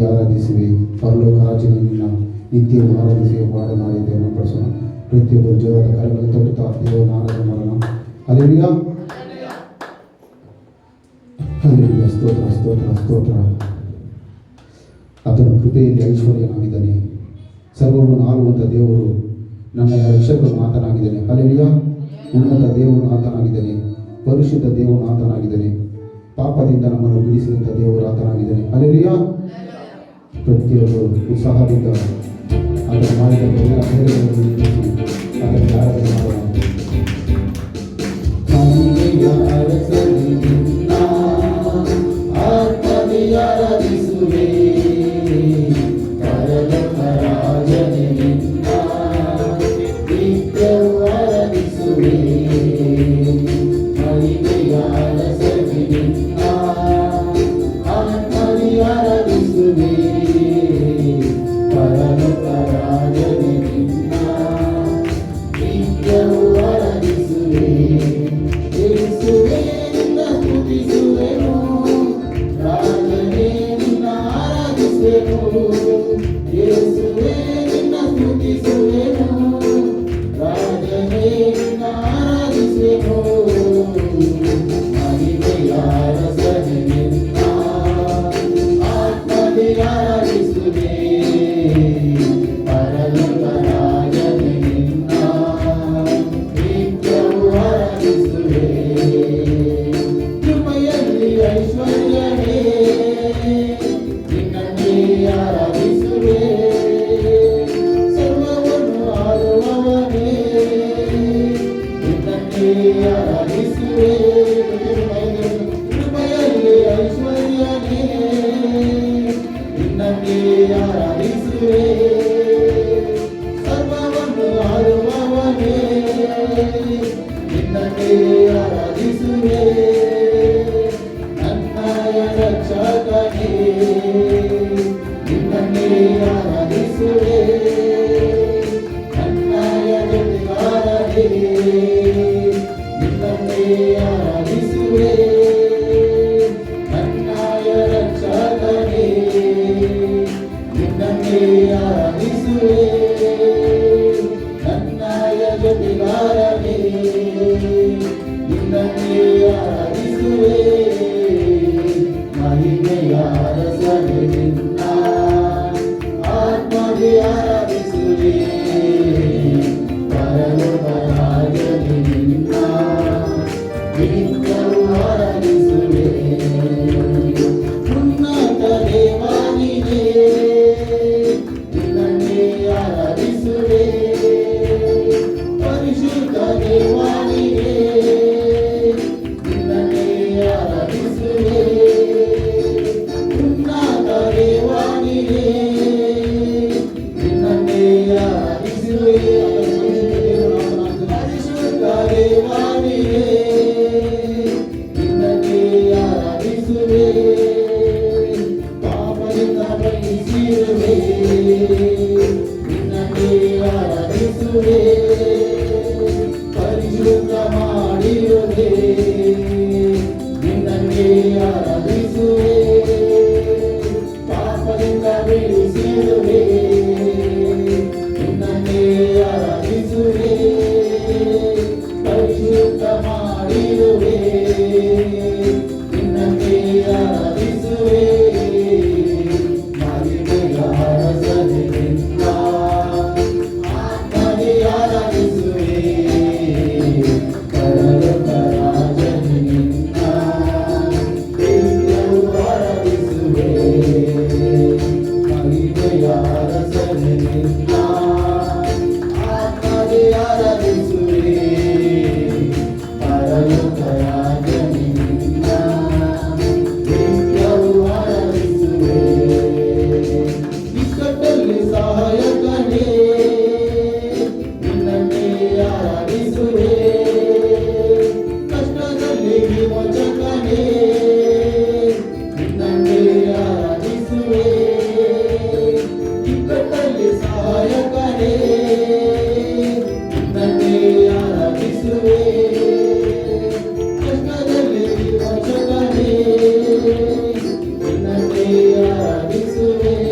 ಆರಾಧಿಸುವೆ. ಪರಲೋಕ ರಾಜನೇ ನಿನ್ನ ನಿತ್ಯವೂ ಆರಾಧಿಸುವ ಮಾಡನಾಡಿ ದೇವರನ್ನು ಪಡಿಸೋಣ. ಪ್ರತಿಯೊಬ್ಬರು ಜೋರಾದ ಕರೆಗಳನ್ನು ತೊಟ್ಟುತ್ತಾ ದೇವರನ್ನು ಆರಾಧನೆ ಮಾಡೋಣ. Hallelujah, hallelujah. ಸ್ತೋತ್ರ ಸ್ತೋತ್ರ ಸ್ತೋತ್ರ. ಆತನ ಕೃಪೆಯಲ್ಲಿ ಐಶ್ವರ್ಯನಾಗಿದ್ದಾನೆ. ಸರ್ವವನ್ನು ಆಳುವಂಥ ದೇವರು ನನ್ನ ರಕ್ಷಕನು ಆತನಾಗಿದ್ದಾನೆ. ಹಲ್ಲೆಲೂಯಾ. ಉನ್ನತ ದೇವನು ಆತನಾಗಿದ್ದಾನೆ. ಪರಿಶುದ್ಧ ದೇವನು ಆತನಾಗಿದ್ದಾನೆ. ಪಾಪದಿಂದ ನಮ್ಮನ್ನು ಬಿಡಿಸಿದಂಥ ದೇವರು ಆತನಾಗಿದ್ದಾನೆ. ಹಲ್ಲೆಲೂಯಾ. ಪ್ರತಿಯೊಬ್ಬರು ಉತ್ಸಾಹದಿಂದ ಆತನ ಮಾಡಿದ ಎಲ್ಲ ಕಾರ್ಯಗಳನ್ನು ಆತನಿಗೆ ಆರಾಧನೆ ಮಾಡೋಣ. Amen.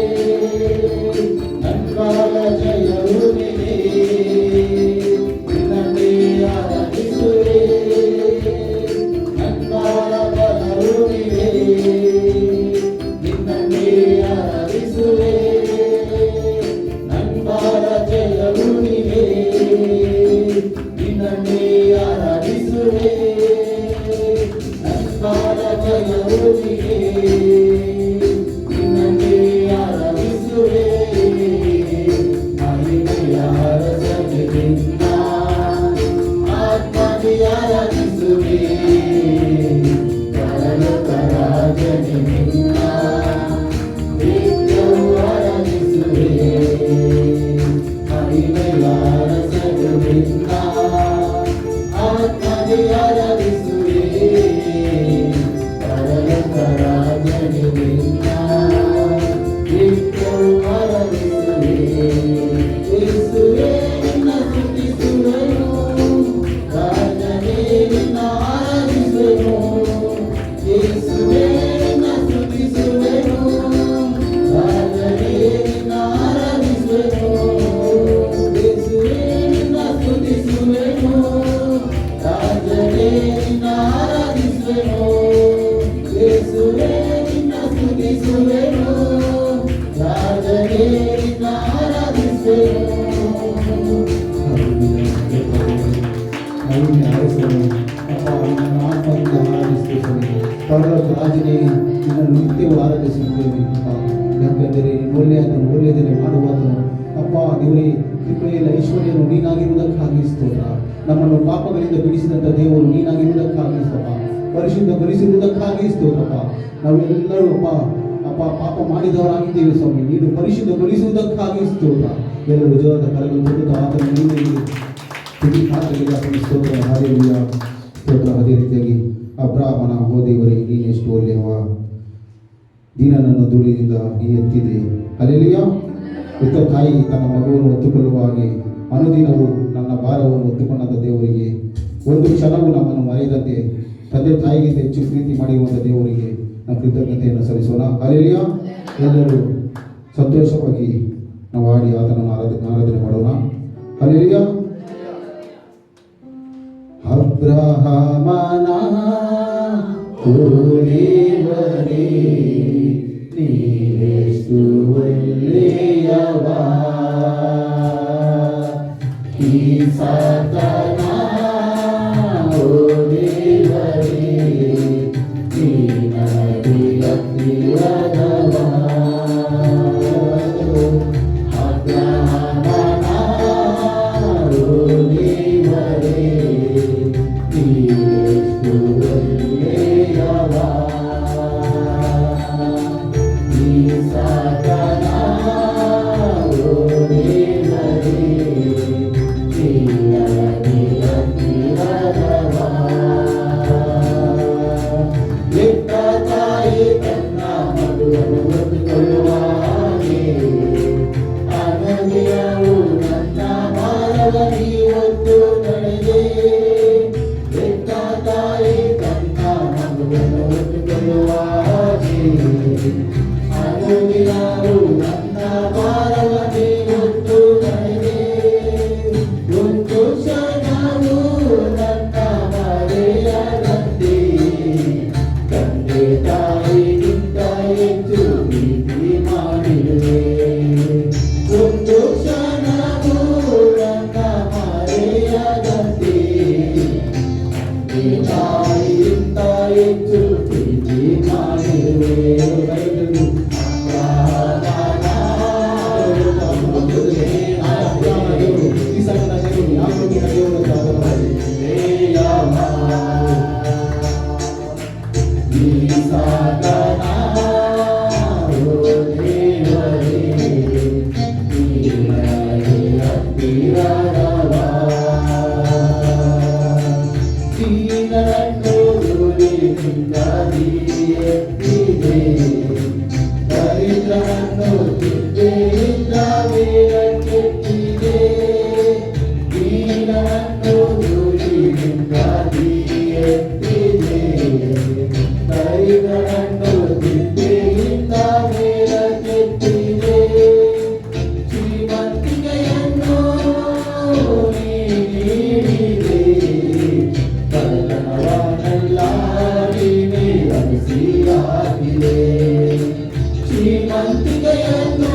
ನಿನ್ನನ್ನೇ ಆರಾಧಿಸುವೆ ನನ್ಪಾದ ಜಯವುದಿಗೆ ನಿನ್ನನ್ನೇ ಆರಾಧಿಸುವೆ ಮಹಿಮೆಯ ಅರಸನೆ ನಿನ್ನ ಆತ್ಮನೇ ಆರಾಧಿಸುವೆ ಪರಲೋಕ ರಾಜನೇ ನಿನ್ನ ನಿತ್ಯವೂ ಆರಾಧಿಸುವೆ ಮಹಿಮೆಯ ಅರಸನೆ ನಿನ್ನ ಆತ್ಮನೇ ಆರಾಧಿಸುವೆ ಪರಲೋಕ ರಾಜನೇ ನಿನ್ನ ನಿತ್ಯವೂ ಆರಾಧಿಸುವೆ ಯೇಸುವೇ ನಿನ್ನ ಸ್ತುತಿಸುವೆನು ರಾಜನೇ ನಿನ್ನ ಆರಾಧಿಸುವೆನು ಯೇಸುವೇ ನಿನ್ನ ಸ್ತುತಿಸುವೆನು ರಾಜನೇ ನಿನ್ನ ಆರಾಧಿಸುವೆನು ಯೇಸುವೇ ನಿನ್ನ ಸ್ತುತಿಸುವೆನು ರಾಜನೇ ನಿನ್ನ ಆರಾಧಿಸುವೆನು ಯೇಸುವೇ ನಿನ್ನ ಸ್ತುತಿಸುವೆನು ರಾಜನೇ ನಿನ್ನ ಆರಾಧಿಸುವೆನು ರಾಜನೇ ನಿನ್ನನ್ನು ನಿತ್ಯವೂ ಆರಾಧಿಸುತ್ತೇವೆ ಯಾಕೆಂದರೆ ಒಳ್ಳೆಯದನ್ನು ಮಾಡುವಾದನು ಅಪ್ಪ ದೇವರೇ ಕೃಪೆಯಲ್ಲಿ ಐಶ್ವರ್ಯನು ನೀನಾಗಿರುವುದಕ್ಕಾಗಿ ಸ್ತೋತ್ರ ನಮ್ಮನ್ನು ಪಾಪಗಳಿಂದ ಬಿಡಿಸಿದಂಥ ದೇವರು ನೀನಾಗಿರುವುದಕ್ಕಾಗಿ ಪರಿಶುದ್ಧಗೊಳಿಸಿರುವುದಕ್ಕಾಗಿ ಸ್ತೋತ್ರಪ್ಪ ನಾವೆಲ್ಲರೂ ಅಪ್ಪ ಪಾಪ ಮಾಡಿದವರಾಗಿದ್ದೇವೆ ಸ್ವಾಮಿ ನೀನು ಪರಿಶುದ್ಧಗೊಳಿಸುವುದಕ್ಕಾಗಿ ಸ್ತೋತ್ರ ಎಲ್ಲರೂ ಜೋರದ ಕರಗಳು ಕೊಡುತ್ತಾ ಆತನ ಸ್ತೋತ್ರ ಹಾಲೆಲೂಯಾ ಸ್ತೋತ್ರ. ಅದೇ ರೀತಿಯಾಗಿ ಅಬ್ರಾಹ್ಮನ ಓ ದೇವರೇ ನೀನೆಷ್ಟು ಒಳ್ಳೆಯವ ದೀನನನ್ನು ಧೂಳಿನಿಂದ ನೀ ಎತ್ತಿದೆ ಹಾಲೆಲೂಯಾ. ಇತ್ತ ತಾಯಿ ತನ್ನ ಮಗುವನ್ನು ಒತ್ತುಕೊಳ್ಳುವ ಹಾಗೆ ಅನುದಿನವೂ ನನ್ನ ಭಾರವನ್ನು ಒತ್ತುಕೊಂಡಂಥ ದೇವರಿಗೆ ಒಂದು ಕ್ಷಣವೂ ನಮ್ಮನ್ನು ಮರೆಯದಂತೆ ತಂದೆ ತಾಯಿಗಿಂತ ಹೆಚ್ಚು ಪ್ರೀತಿ ಮಾಡಿರುವಂಥ ದೇವರಿಗೆ ನಾವು ಕೃತಜ್ಞತೆಯನ್ನು ಸಲ್ಲಿಸೋಣ ಹಾಲೆಲೂಯಾ. ಎಲ್ಲರೂ ಸಂತೋಷವಾಗಿ ನಾವು ಆಡಿ ಆತನನ್ನು ಆರಾಧನೆ ಮಾಡೋಣ ಹಾಲೆಲೂಯಾ. ಅಬ್ರಹಾಮನ ಓ ದೇವರೇ ನೀನೆಷ್ಟು ಒಳ್ಳೆಯವ ಈಸಾಕನ ಓ ದೇವರೇ ನೀನಗೆ ಹತ್ತಿರದವ ಅಬ್ರಹಾಮನ ಓ ದೇವರೇ ನೀನೆಷ್ಟು ಒಳ್ಳೆಯವ ಈಸಾಕನ ಓ ದೇವರೇ ನೀನಗೆ ಹತ್ತಿರದವ ಎತ್ತ ತಾಯಿ ತನ್ನ ಮಗುವನ್ನು ಹೊತ್ತುಕೊಳ್ಳುವ ಹಾಗೆ ಅನನ್ಯವು ನನ್ನ ಭಾರವ ನೀ ಹೊತ್ತು ನಡೆದೆ ಎತ್ತ ತಾಯಿ ತನ್ನ ಮಗುವನ್ನು ಹೊತ್ತುಕೊಳ್ಳುವ ಹಾಗೆ ಅನನ್ಯವು ನನ್ನ ಭಾರವ ನೀ ಹೊತ್ತು ನಡೆದೆ ಒಂದು ಕ್ಷಣವು ನನ್ನ ಮರೆಯದಂತೆ ತಂದೆ ತಾಯಿಗಿಂತ ಹೆಚ್ಚು ಪ್ರೀತಿ ಮಾಡಿರುವೆ ಒಂದು ಕ್ಷಣವು ನನ್ನ ಮರೆಯದಂತೆ ತಂದೆ ತಾಯಿಗಿಂತ ಹೆಚ್ಚು ಪ್ರೀತಿ ಮಾಡಿರುವೆ ಶ್ರೀಮಂತಿಕೆಯನ್ನು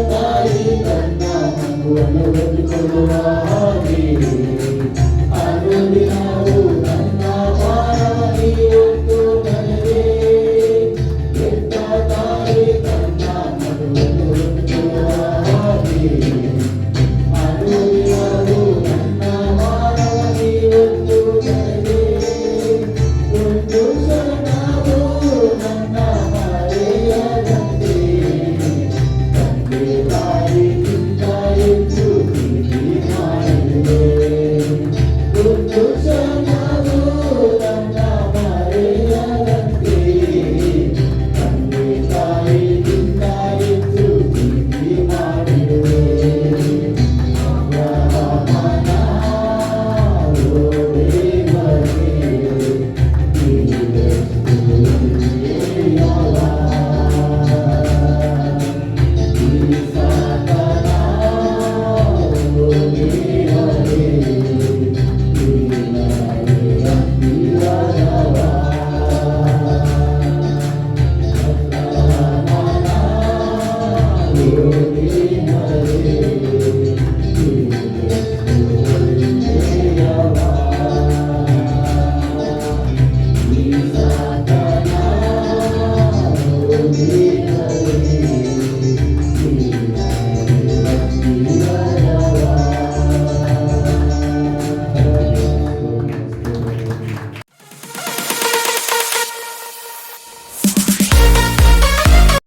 ತಾಯಿ ತನ್ನ ಮಗುವನ್ನು ಹೊಂದಿಕೊಳ್ಳುವ